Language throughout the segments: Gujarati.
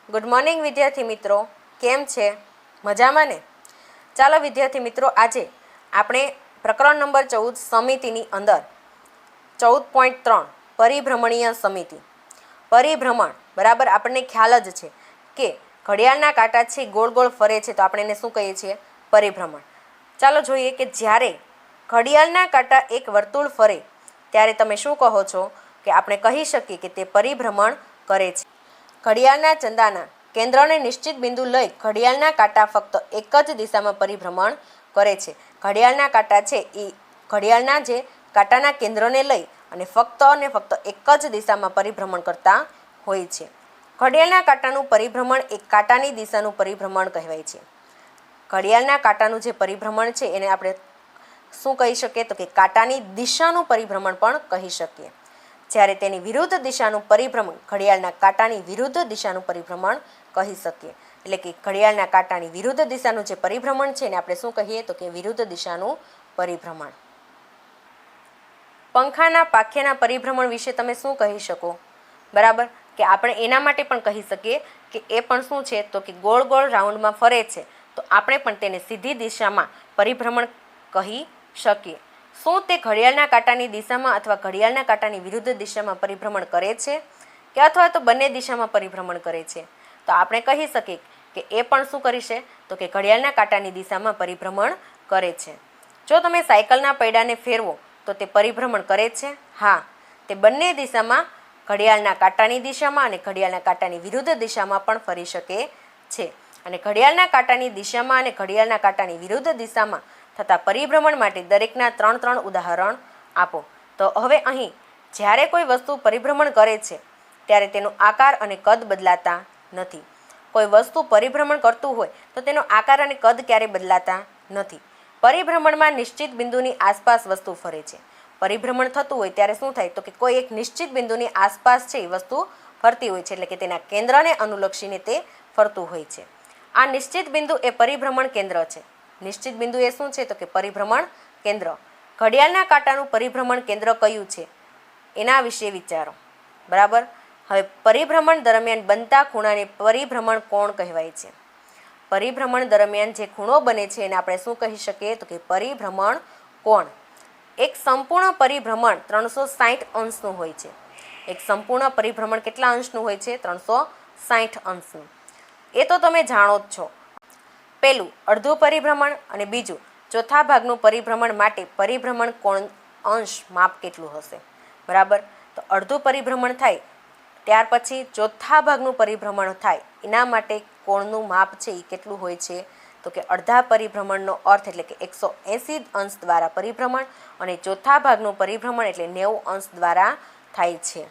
ગુડ મોર્નિંગ વિદ્યાર્થી મિત્રો, કેમ છે? મજામાં ને? ચાલો વિદ્યાર્થી મિત્રો, આજે આપણે પ્રકરણ નંબર 14 સમિતિની અંદર 14.3 પરિભ્રમણીય સમિતિ. પરિભ્રમણ બરાબર આપણને ખ્યાલ જ છે કે ઘડિયાળના કાંટા છે ગોળ ગોળ ફરે છે, તો આપણે એને શું કહીએ છીએ? પરિભ્રમણ. ચાલો જોઈએ કે જ્યારે ઘડિયાળના કાંટા એક વર્તુળ ફરે ત્યારે તમે શું કહો છો? કે આપણે કહી શકીએ કે તે પરિભ્રમણ કરે છે. ઘડિયાળના ચંદાના કેન્દ્રને નિશ્ચિત બિંદુ લઈ ઘડિયાળના કાંટા ફક્ત એક જ દિશામાં પરિભ્રમણ કરે છે. ઘડિયાળના કાંટા છે એ ઘડિયાળના જે કાંટાના કેન્દ્રને લઈ અને ફક્ત એક જ દિશામાં પરિભ્રમણ કરતા હોય છે. ઘડિયાળના કાંટાનું પરિભ્રમણ એક કાંટાની દિશાનું પરિભ્રમણ કહેવાય છે. ઘડિયાળના કાંટાનું જે પરિભ્રમણ છે એને આપણે શું કહી શકીએ? તો કે કાંટાની દિશાનું પરિભ્રમણ પણ કહી શકીએ. જ્યારે તેની વિરુદ્ધ દિશાનું પરિભ્રમણ ઘડિયાળના કાંટાની વિરુદ્ધ દિશાનું પરિભ્રમણ કહી શકીએ. એટલે કે ઘડિયાળના કાંટાની વિરુદ્ધ દિશાનું જે પરિભ્રમણ છે એને આપણે શું કહીએ? તો કે વિરુદ્ધ દિશાનું પરિભ્રમણ. પંખાના પાંખિયાના પરિભ્રમણ વિશે તમે શું કહી શકો? બરાબર, કે આપણે એના માટે પણ કહી શકીએ કે એ પણ શું છે? તો કે ગોળ ગોળ રાઉન્ડમાં ફરે છે, તો આપણે પણ તેને સીધી દિશામાં પરિભ્રમણ કહી શકીએ. શું તે ઘડિયાળના કાંટાની દિશામાં અથવા ઘડિયાળના કાંટાની વિરુદ્ધ દિશામાં પરિભ્રમણ કરે છે કે અથવા તો બંને દિશામાં પરિભ્રમણ કરે છે? તો આપણે કહી શકીએ કે એ પણ શું કરી છે? તો કે ઘડિયાળના કાંટાની દિશામાં પરિભ્રમણ કરે છે. જો તમે સાયકલના પૈડાને ફેરવો તો તે પરિભ્રમણ કરે છે? હા, તે બંને દિશામાં ઘડિયાળના કાંટાની દિશામાં અને ઘડિયાળના કાંટાની વિરુદ્ધ દિશામાં પણ ફરી શકે છે. અને ઘડિયાળના કાંટાની દિશામાં અને ઘડિયાળના કાંટાની વિરુદ્ધ દિશામાં થતા પરિભ્રમણ માટે દરેકના 3 ઉદાહરણ આપો. તો હવે અહીં જ્યારે કોઈ વસ્તુ પરિભ્રમણ કરે છે ત્યારે તેનો આકાર અને કદ બદલાતા નથી. કોઈ વસ્તુ પરિભ્રમણ કરતું હોય તો તેનો આકાર અને કદ ક્યારે બદલાતા નથી. પરિભ્રમણમાં નિશ્ચિત બિંદુની આસપાસ વસ્તુ ફરે છે. પરિભ્રમણ થતું હોય ત્યારે શું થાય? તો કે કોઈ એક નિશ્ચિત બિંદુની આસપાસ છે એ વસ્તુ ફરતી હોય છે, એટલે કે તેના કેન્દ્રને અનુલક્ષીને તે ફરતું હોય છે. આ નિશ્ચિત બિંદુ એ પરિભ્રમણ કેન્દ્ર છે. નિશ્ચિત બિંદુ એ શું છે? તો કે પરિભ્રમણ કેન્દ્ર. ઘડિયાળના કાંટાનું પરિભ્રમણ કેન્દ્ર કયું છે? એના વિશે વિચારો. બરાબર, હવે પરિભ્રમણ દરમિયાન બનતા ખૂણાને પરિભ્રમણ કોણ કહેવાય છે? પરિભ્રમણ દરમિયાન જે ખૂણો બને છે એને આપણે શું કહી શકીએ? તો કે પરિભ્રમણ કોણ. એક સંપૂર્ણ પરિભ્રમણ 360 અંશનું હોય છે. એક સંપૂર્ણ પરિભ્રમણ કેટલા અંશનું હોય છે? 360 અંશનું. એ તો તમે જાણો જ છો. પહેલું અડધું પરિભ્રમણ અને બીજું ચોથા ભાગનું પરિભ્રમણ માટે પરિભ્રમણ કોણ અંશ માપ કેટલું હશે? બરાબર, તો અડધું પરિભ્રમણ થાય ત્યાર પછી ચોથા ભાગનું પરિભ્રમણ થાય એના માટે કોણનું માપ છે એ કેટલું હોય છે? તો કે અડધા પરિભ્રમણનો અર્થ એટલે કે 180 અંશ દ્વારા પરિભ્રમણ અને ચોથા ભાગનું પરિભ્રમણ એટલે 90 અંશ દ્વારા થાય છે.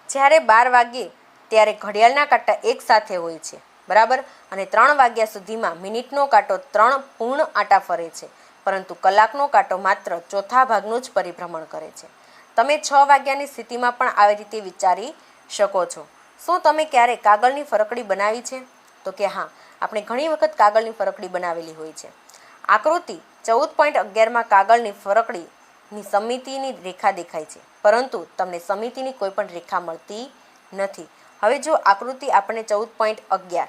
જ્યારે 12 વાગ્યે ત્યારે ઘડિયાળના કાંટા એક સાથે હોય છે. બરાબર, અને 3 વાગ્યા સુધીમાં મિનિટનો કાંટો 3 પૂર્ણ આંટા ફરે છે, પરંતુ કલાકનો કાંટો માત્ર ચોથા ભાગનું જ પરિભ્રમણ કરે છે. તમે 6 વાગ્યાની સ્થિતિમાં પણ આવી રીતે વિચારી શકો છો. શું તમે ક્યારે કાગળની ફરકડી બનાવી છે? તો કે હા, આપણે ઘણી વખત કાગળની ફરકડી બનાવેલી હોય છે. આકૃતિ 14.11માં કાગળની ફરકડીની સમિતિની રેખા દેખાય છે, પરંતુ તમને સમિતિની કોઈ પણ રેખા મળતી નથી. હવે જો આકૃતિ આપણને 14.11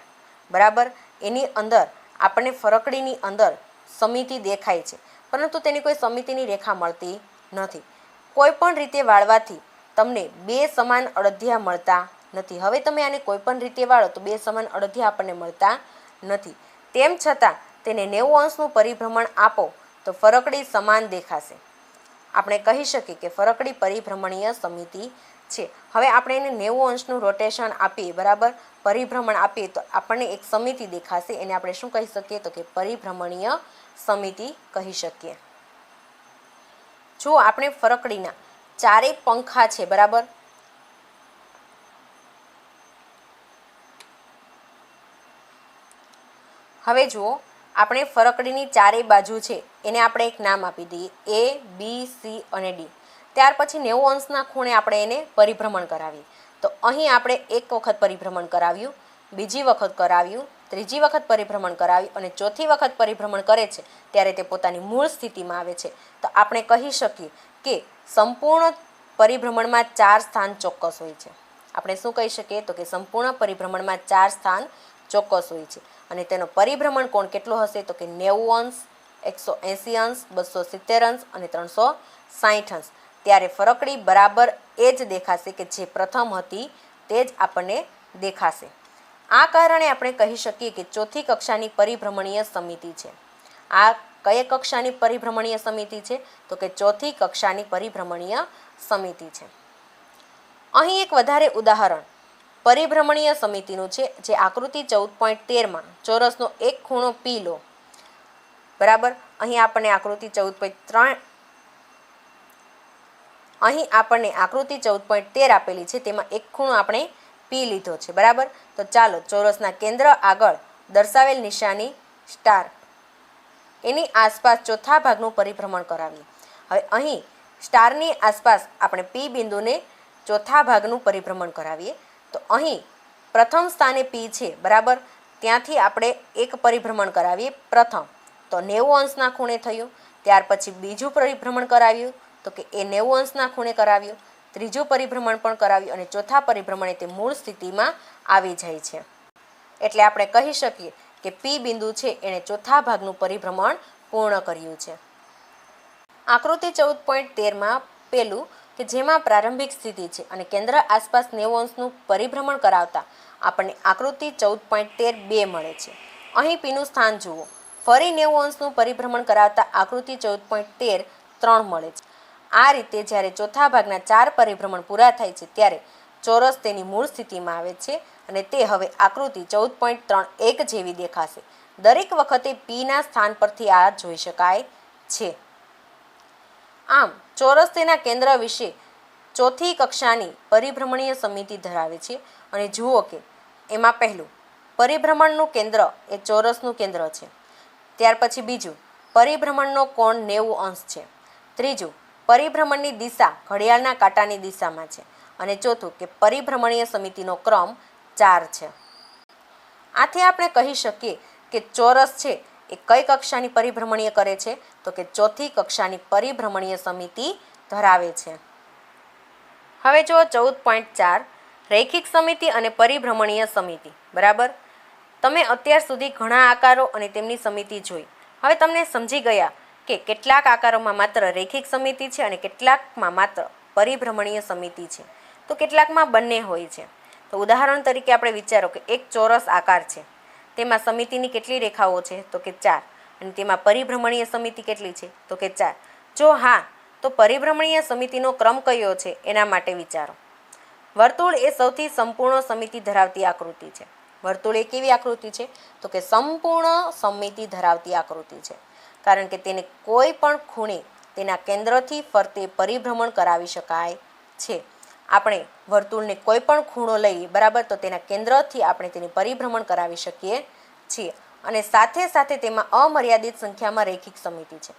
બરાબર એની અંદર આપણને ફરકડીની અંદર સમિતિ દેખાય છે, પરંતુ તેની કોઈ સમિતિની રેખા મળતી નથી. કોઈ પણ રીતે વાળવાથી તમને 2 સમાન અડધિયા મળતા નથી. હવે તમે આને કોઈ પણ રીતે વાળો તો 2 સમાન અડધિયા આપણને મળતા નથી. તેમ છતાં તેને 90 અંશનું પરિભ્રમણ આપો તો ફરકડી સમાન દેખાશે. આપણે કહી શકીએ કે ફરકડી પરિભ્રમણીય સમિતિ છે. હવે આપણે એને 90 અંશનું રોટેશન આપીએ, બરાબર, પરિભ્રમણ આપીએ તો આપણને એક સમિતિ દેખાશે. એને આપણે શું કહી શકીએ? તો કે પરિભ્રમણીય સમિતિ કહી શકીએ. જો આપણે ફરકડીના 4 પંખા છે, બરાબર, હવે જુઓ આપણે ફરકડીની 4 બાજુ છે એને આપણે એક નામ આપી દઈએ A, B, C અને D. ત્યાર પછી 90 અંશના ખૂણે આપણે એને પરિભ્રમણ કરાવીએ. તો અહીં આપણે એક વખત પરિભ્રમણ કરાવ્યું, બીજી વખત કરાવ્યું, ત્રીજી વખત પરિભ્રમણ કરાવ્યું અને ચોથી વખત પરિભ્રમણ કરે છે ત્યારે તે પોતાની મૂળ સ્થિતિમાં આવે છે. તો આપણે કહી શકીએ કે સંપૂર્ણ પરિભ્રમણમાં 4 સ્થાન ચોક્કસ હોય છે. આપણે શું કહી શકીએ તો કે સંપૂર્ણ પરિભ્રમણમાં 4 સ્થાન ચોક્કસ હોય છે અને તેનો પરિભ્રમણ કોણ કેટલો હશે તો કે 90 અંશ, 180 અંશ, 270 અંશ અને 360 અંશ. ત્યારે ફરકડી બરાબર એ જ દેખાશે કે જે પ્રથમ હતી તે જ આપણને દેખાશે. આ કારણે આપણે કહી શકીએ કે ચોથી કક્ષાની પરિભ્રમણીય સમિતિ છે. આ કઈ કક્ષાની પરિભ્રમણીય સમિતિ છે તો કે ચોથી કક્ષાની પરિભ્રમણીય સમિતિ છે. અહીં એક વધારે ઉદાહરણ પરિભ્રમણીય સમિતિનું છે, જે આકૃતિ 14.13માં ચોરસનો એક ખૂણો પી લો. બરાબર, અહીં આપણને આકૃતિ 14.3 અહીં આપણને આકૃતિ 14.13 આપેલી છે, તેમાં એક ખૂણો આપણે પી લીધો છે. બરાબર, તો ચાલો ચોરસના કેન્દ્ર આગળ દર્શાવેલ નિશાની સ્ટાર એની આસપાસ ચોથા ભાગનું પરિભ્રમણ કરાવીએ. હવે અહીં સ્ટારની આસપાસ આપણે પી બિંદુને ચોથા ભાગનું પરિભ્રમણ કરાવીએ. તો અહીં પ્રથમ સ્થાને પી છે, બરાબર, ત્યાંથી આપણે એક પરિભ્રમણ કરાવીએ પ્રથમ, તો 90 અંશના ખૂણે થયું. ત્યાર પછી બીજું પરિભ્રમણ કરાવ્યું તો કે એ 90 અંશના ખૂણે કરાવ્યું. ત્રીજું પરિભ્રમણ પણ કરાવ્યું અને ચોથા પરિભ્રમણે તે મૂળ સ્થિતિમાં આવી જાય છે. એટલે આપણે કહી શકીએ કે પી બિંદુ છે એણે ચોથા ભાગનું પરિભ્રમણ પૂર્ણ કર્યું છે. આકૃતિ 14.13માં પેલું કે જેમાં પ્રારંભિક સ્થિતિ છે અને કેન્દ્ર આસપાસ 90 અંશનું પરિભ્રમણ કરાવતા આપણને આકૃતિ 14.13(2) મળે છે. અહીં પીનું સ્થાન જુઓ. ફરી 90 અંશનું પરિભ્રમણ કરાવતા આકૃતિ 14.13(3) મળે છે. આ રીતે જ્યારે ચોથા ભાગના 4 પરિભ્રમણ પૂરા થાય છે ત્યારે ચોરસ તેની મૂળ સ્થિતિમાં આવે છે અને તે હવે આકૃતિ 14.3(1) જેવી દેખાશે. દરેક વખતે પીના સ્થાન પરથી આ જોઈ શકાય છે. આમ ચોરસ તેના કેન્દ્ર વિશે ચોથી કક્ષાની પરિભ્રમણીય સમિતિ ધરાવે છે. અને જુઓ કે એમાં પહેલું પરિભ્રમણનું કેન્દ્ર એ ચોરસનું કેન્દ્ર છે. ત્યાર પછી બીજું પરિભ્રમણનો કોણ 90 અંશ છે. ત્રીજું પરિભ્રમણની દિશા ઘડિયાળના કાંટાની દિશામાં છે. અને ચોથું કે પરિભ્રમણીય સમિતિનો ક્રમ 4 છે. આથી આપણે કહી શકીએ કે ચોરસ છે એ કઈ કક્ષાની પરિભ્રમણીય કરે છે તો કે ચોથી કક્ષાની પરિભ્રમણીય સમિતિ ધરાવે છે. હવે જો 14.4 રૈખિક સમિતિ અને પરિભ્રમણીય સમિતિ. બરાબર, તમે અત્યાર સુધી ઘણા આકારો અને તેમની સમિતિ જોઈ. હવે તમને સમજી ગયા કે કેટલાક આકારોમાં માત્ર રૈખિક સમિતિ છે અને કેટલાકમાં માત્ર પરિભ્રમણીય સમિતિ છે, તો કેટલાકમાં બંને હોય છે. તો ઉદાહરણ તરીકે આપણે વિચારો કે એક ચોરસ આકાર છે, તેમાં સમિતિની કેટલી રેખાઓ છે તો કે 4 અને તેમાં પરિભ્રમણીય સમિતિ કેટલી છે તો કે 4. જો હા, તો પરિભ્રમણીય સમિતિનો ક્રમ કયો છે એના માટે વિચારો. વર્તુળ એ સૌથી સંપૂર્ણ સમિતિ ધરાવતી આકૃતિ છે. વર્તુળ એ કેવી આકૃતિ છે તો કે સંપૂર્ણ સમિતિ ધરાવતી આકૃતિ છે, કારણ કે તેને કોઈ પણ ખૂણે તેના કેન્દ્રથી ફરતે પરિભ્રમણ કરાવી શકાય છે. આપણે વર્તુળને કોઈ પણ ખૂણો લઈએ, બરાબર, તો તેના કેન્દ્રથી આપણે તેને પરિભ્રમણ કરાવી શકીએ છીએ. અને સાથે સાથે તેમાં અમર્યાદિત સંખ્યામાં રૈખિક સમિતિ છે.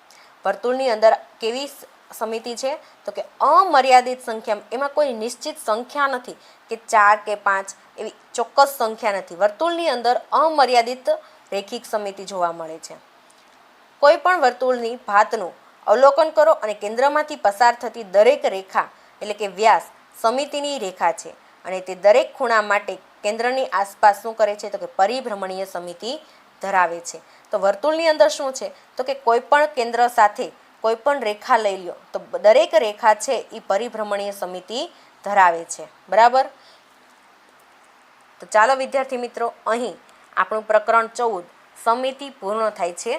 વર્તુળની અંદર કેવી સમિતિ છે તો કે અમર્યાદિત સંખ્યામાં, એમાં કોઈ નિશ્ચિત સંખ્યા નથી કે 4 કે 5 એવી ચોક્કસ સંખ્યા નથી. વર્તુળની અંદર અમર્યાદિત રૈખિક સમિતિ જોવા મળે છે. કોઈ પણ વર્તુળની ભાતનું અવલોકન કરો અને કેન્દ્રમાંથી પસાર થતી દરેક રેખા એટલે કે વ્યાસ સમિતિની રેખા છે અને તે દરેક ખૂણા માટે કેન્દ્રની આસપાસ શું કરે છે તો કે પરિભ્રમણીય સમિતિ ધરાવે છે. તો વર્તુળની અંદર શું છે તો કે કોઈ પણ કેન્દ્ર સાથે કોઈ પણ રેખા લઈ લો તો દરેક રેખા છે એ પરિભ્રમણીય સમિતિ ધરાવે છે. બરાબર, તો ચાલો વિદ્યાર્થી મિત્રો, અહીં આપણું પ્રકરણ 14 સમિતિ પૂર્ણ થાય છે.